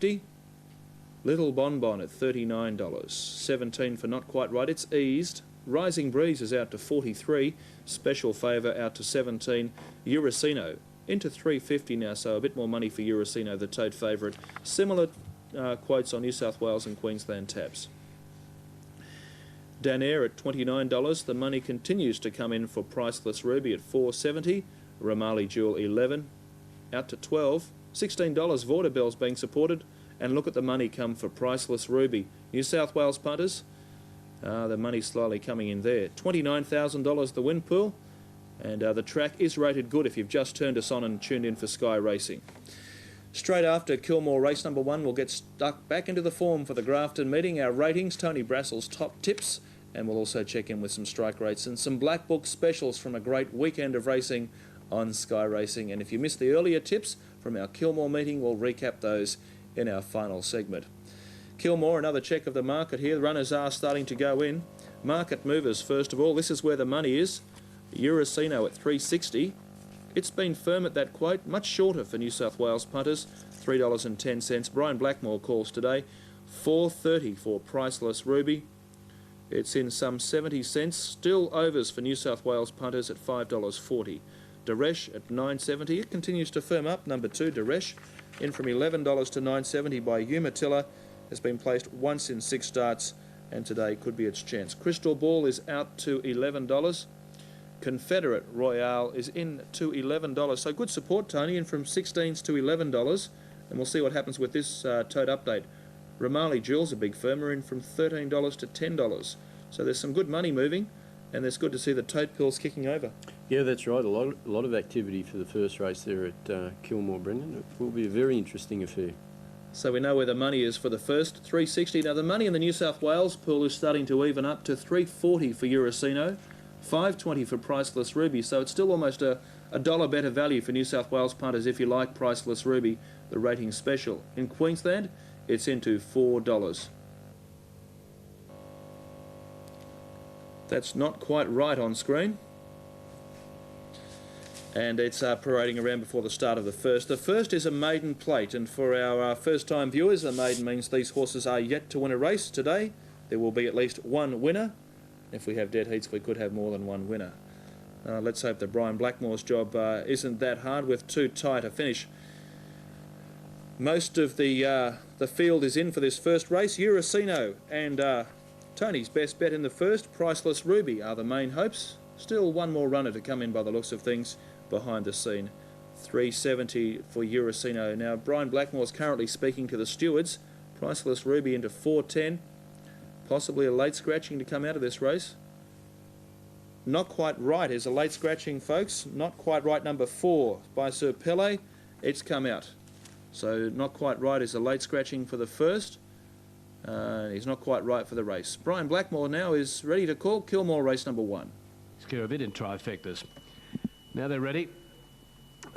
$3.50. Little Bonbon at $39. $17 for Not Quite Right. It's eased. Rising Breeze is out to $43. Special Favour out to $17. Uracino into $3.50 now, so a bit more money for Uracino, the tote favourite. Similar quotes on New South Wales and Queensland tabs. Danair at $29. The money continues to come in for Priceless Ruby at $4.70. Ramali Jewel 11 out to $12. $16 Vaudeville's being supported, and look at the money come for Priceless Ruby. New South Wales punters, the money slowly coming in there. $29,000 the win pool, and the track is rated good if you've just turned us on and tuned in for Sky Racing. Straight after Kilmore race number 1, we'll get stuck back into the form for the Grafton meeting. Our ratings, Tony Brassell's top tips, and we'll also check in with some strike rates and some Black Book specials from a great weekend of racing on Sky Racing. And if you missed the earlier tips from our Kilmore meeting, we'll recap those in our final segment. Kilmore, another check of the market here. The runners are starting to go in. Market movers, first of all. This is where the money is. Uracino at $3.60. It's been firm at that quote, much shorter for New South Wales punters, $3.10. Brian Blackmore calls today, $4.30 for Priceless Ruby. It's in some 70 cents. Still overs for New South Wales punters at $5.40. Daresh at $9.70. It continues to firm up. Number 2, Daresh, in from $11 to $9.70 by Umatilla. Has been placed once in 6 starts, and today could be its chance. Crystal Ball is out to $11. Confederate Royale is in to $11. So good support, Tony, in from 16s to $11. And we'll see what happens with this tote update. Ramali Jewel's a big firmer, in from $13 to $10. So there's some good money moving, and it's good to see the tote pills kicking over. Yeah, that's right. A lot of activity for the first race there at Kilmore, Brendan. It will be a very interesting affair. So we know where the money is for the first, $3.60. Now the money in the New South Wales pool is starting to even up to $3.40 for Uracino, $5.20 for Priceless Ruby. So it's still almost a dollar better value for New South Wales punters if you like Priceless Ruby, the rating special. In Queensland, it's into $4. That's Not Quite Right on screen. And it's parading around before the start of the first. The first is a maiden plate, and for our first-time viewers, a maiden means these horses are yet to win a race today. There will be at least one winner. If we have dead heats, we could have more than one winner. Let's hope that Brian Blackmore's job isn't that hard with too tight a finish. Most of the field is in for this first race. Uracino and Tony's best bet in the first, Priceless Ruby, are the main hopes. Still one more runner to come in by the looks of things behind the scene. $3.70 for Uracino. Now Brian Blackmore's currently speaking to the stewards. Priceless Ruby into $4.10. Possibly a late scratching to come out of this race. Not Quite Right is a late scratching, folks. Not Quite Right number 4 by Sir Pele. It's come out. So Not Quite Right is a late scratching for the first. He's not quite right for the race. Brian Blackmore now is ready to call Kilmore race number 1. Scare a bit in trifectas. Now they're ready.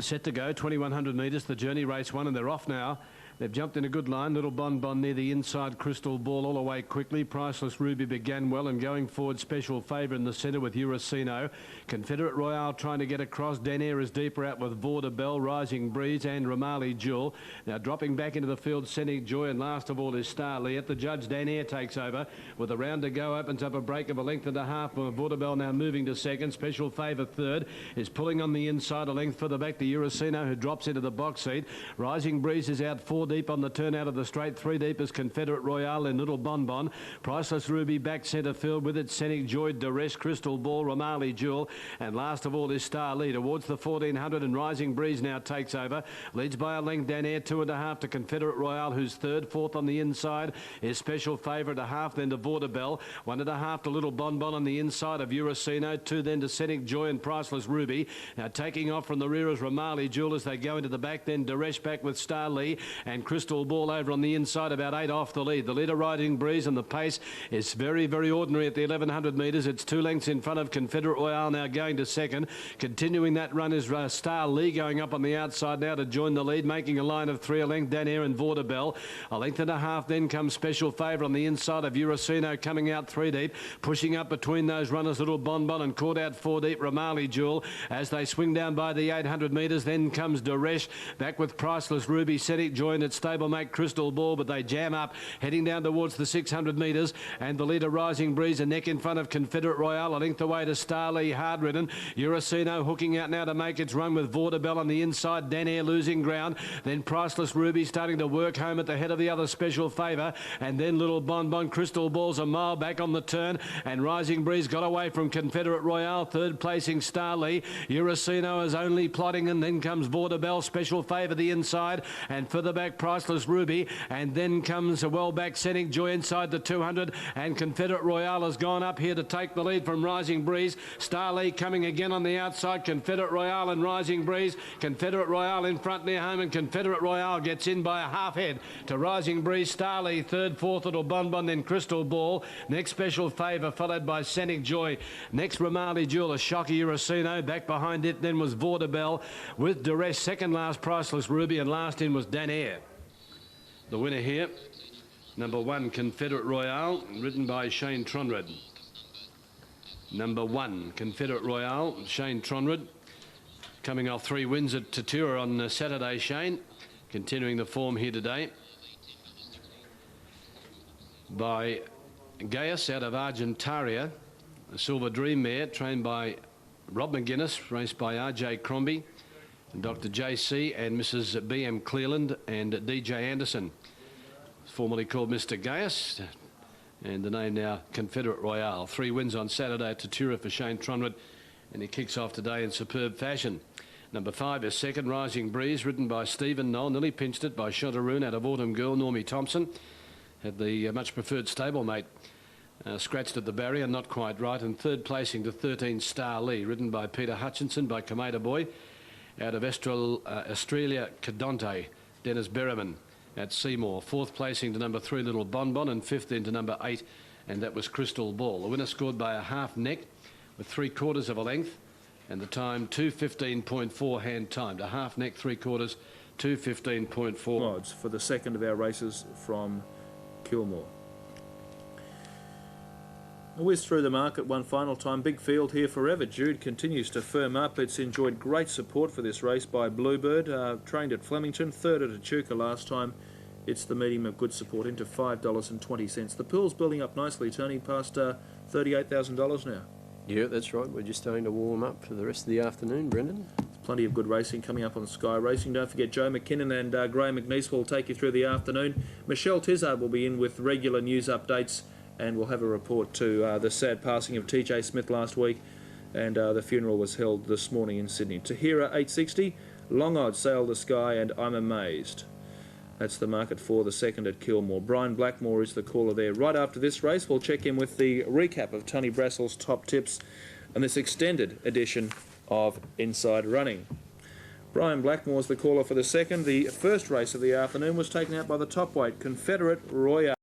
Set to go, 2,100 metres, the journey race 1, and they're off now. They've jumped in a good line. Little Bonbon near the inside. Crystal Ball all the way quickly. Priceless Ruby began well, and going forward, Special Favour in the centre with Uracino. Confederate Royale trying to get across. Danair is deeper out with Vaudeville, Rising Breeze and Ramali Jewel. Now dropping back into the field, Scenic Joy, and last of all is Starly. At the judge, Danair takes over. With a round to go, opens up a break of a length and a half. Vaudeville now moving to second. Special Favour third. Is pulling on the inside, a length further back to Uracino, who drops into the box seat. Rising Breeze is out 4 deep on the turn out of the straight. 3 deep is Confederate Royale and Little Bonbon. Priceless Ruby back centre field with it. Scenic Joy, Daresh, Crystal Ball, Ramali Jewel, and last of all is Starly towards the 1400, and Rising Breeze now takes over. Leads by a length. Danair 2.5 to Confederate Royale, who's third. Fourth on the inside is Special Favour at 1/2, then to Vaudeville. 1.5 to Little Bonbon on the inside of Uracino. 2 then to Scenic Joy and Priceless Ruby. Now taking off from the rear is Ramali Jewel as they go into the back. Then Daresh back with Starly and Crystal Ball over on the inside, about 8 off the lead. The leader Rising Breeze, and the pace is very, very ordinary at the 1100 metres. It's 2 lengths in front of Confederate Royale now going to second. Continuing that run is Star Lee going up on the outside now to join the lead, making a line of 3 a length. Danair and Vaudeville. 1.5 lengths then comes Special Favour on the inside of Uracino coming out 3 deep. Pushing up between those runners, Little Bonbon, and caught out 4 deep, Ramali Jewel. As they swing down by the 800 metres, then comes Daresh back with Priceless Ruby. Scenic Joy its stablemate Crystal Ball, but they jam up, heading down towards the 600 metres, and the leader Rising Breeze a neck in front of Confederate Royale, a length away to Starlee, hard ridden. Uracino hooking out now to make its run with Vaudeville on the inside, Dan Air losing ground, then Priceless Ruby starting to work home at the head of the other Special Favour, and then Little Bonbon. Crystal Ball's a mile back on the turn, and Rising Breeze got away from Confederate Royale, third placing Starlee. Uracino is only plotting, and then comes Vaudeville, Special Favour the inside, and further back Priceless Ruby, and then comes a well back Scenic Joy inside the 200, and Confederate Royale has gone up here to take the lead from Rising Breeze. Starlee coming again on the outside, Confederate Royale and Rising Breeze. Confederate Royale in front near home, and Confederate Royale gets in by a half head to Rising Breeze. Starlee third, fourth Little Bonbon, then Crystal Ball. Next Special Favour followed by Scenic Joy. Next Ramali Jewel, a shocky Uracino. Back behind it then was Vaudeville with Duress. Second last Priceless Ruby, and last in was Dan Air. The winner here, number 1 Confederate Royale, ridden by Shane Tronred. Number 1 Confederate Royale, Shane Tronred, coming off 3 wins at Tatura on Saturday. Shane continuing the form here today. By Gaius out of Argentaria, a Silver Dream mare trained by Rob McGuinness, raced by R.J. Crombie, and Dr. J.C. and Mrs. B.M. Cleland and D.J. Anderson. Formerly called Mr. Gaius, and the name now Confederate Royale. 3 wins on Saturday at Tatura for Shane Tronred, and he kicks off today in superb fashion. Number 5 is second, Rising Breeze, ridden by Stephen Knoll. Nearly pinched it by Shontaroon out of Autumn Girl, Normie Thompson. Had the much preferred stablemate scratched at the barrier, not quite right. And third placing to 13 Starlee, ridden by Peter Hutchinson, by Kameda Boy, out of Australia Cadonte, Dennis Berriman at Seymour. Fourth placing to number 3 Little Bonbon, and fifth into number 8, and that was Crystal Ball. The winner scored by a half neck with 3/4 of a length, and the time 2:15.4 hand timed. A half neck, 3/4, 2:15.4. Odds for the second of our races from Kilmore. A whiz through the market one final time. Big field here forever. Jude continues to firm up. It's enjoyed great support for this race by Bluebird, trained at Flemington, third at Echuca last time. It's the medium of good support into $5.20. The pool's building up nicely, Tony, past $38,000 now. Yeah, that's right. We're just starting to warm up for the rest of the afternoon, Brendan. Plenty of good racing coming up on Sky Racing. Don't forget Joe McKinnon and Graham McNeese will take you through the afternoon. Michelle Tizard will be in with regular news updates, and we'll have a report to the sad passing of TJ Smith last week, and the funeral was held this morning in Sydney. Tahira 860, Long Odds, Sail the Sky, and I'm Amazed. That's the market for the second at Kilmore. Brian Blackmore is the caller there. Right after this race, we'll check in with the recap of Tony Brassell's top tips and this extended edition of Inside Running. Brian Blackmore's the caller for the second. The first race of the afternoon was taken out by the top weight Confederate Royale.